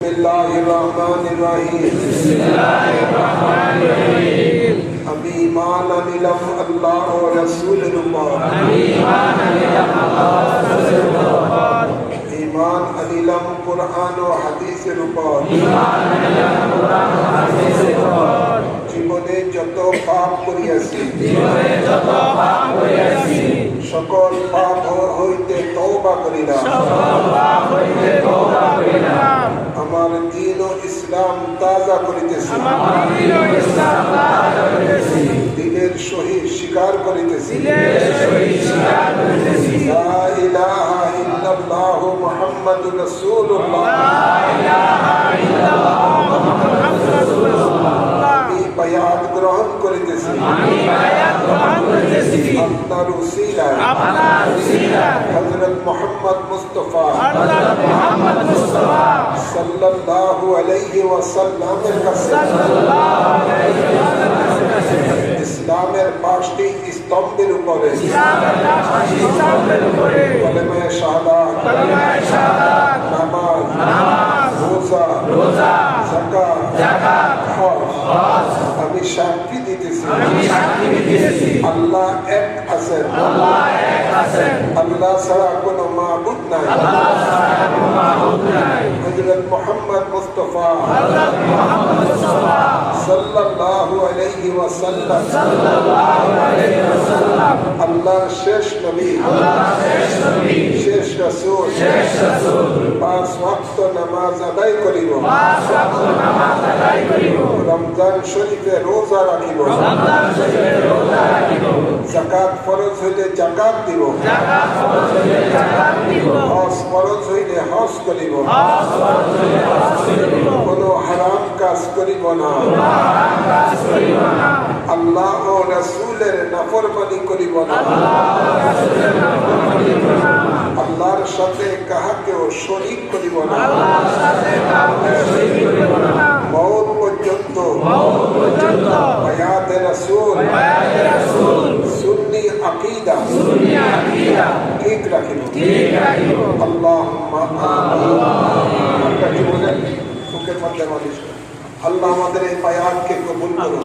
बिस्मिल्लाहिर्रहमानिर्रहीम। আমি ঈমান আনিলাম আল্লাহ ও রাসূলের উপর। ঈমান আনিলাম কুরআন ও হাদিসের উপর। জীবনে যত পাপ করিয়াছি সকল পাপ হইতে তওবা করিলাম। আমার দ্বীন ও ইসলাম তাজা করিতেছি। দিলের সহিত স্বীকার করিতেছি লা ইলাহা ইল্লাল্লাহ মুহাম্মাদুর রাসূলুল্লাহ। আমি বায়াত গ্রহণ করিতেছি আপনার উসিলায় হযরত মুহাম্মদ মুস্তাফা সাল্লাল্লাহু আলাইহি ওয়াসাল্লামের কাছে ইসলামের 5টি স্তম্ভের উপরে কালেমায়ে শাহাদাত, নামাজ, রোজা, যাকাত, হজ আমি সাক্ষী দিতেছি আল্লাহ এক আছেন। আল্লাহ ছাড়া কোনো মাবুদ নাই। হযরত মুহাম্মদ মুস্তাফা সাল্লাল্লাহু আলাইহি ওয়াসাল্লাম আল্লাহর শেষ নবী, শেষ রাসূল। 5 ওয়াক্ত নামাজ আদায় করিব, রমজান শরীফে রোজা রাখিব, যাকাত ফরজ হইলে যাকাত দিব, হজ ফরজ হইলে হজ করিব, কোনো হারাম কাজ করিব না, আল্লাহ ও রাসূলের নাফরমানি করিব না, আল্লাহর সাথে কাহাকেও শরীক করিব না। মওত পর্যন্ত বায়াতে রাসূল সুন্নি আকীদা ঠিক রাখিব। আল্লাহুম্মা আমিন। আল্লাহ আমাদের এই বায়াতকে কবুল করুন।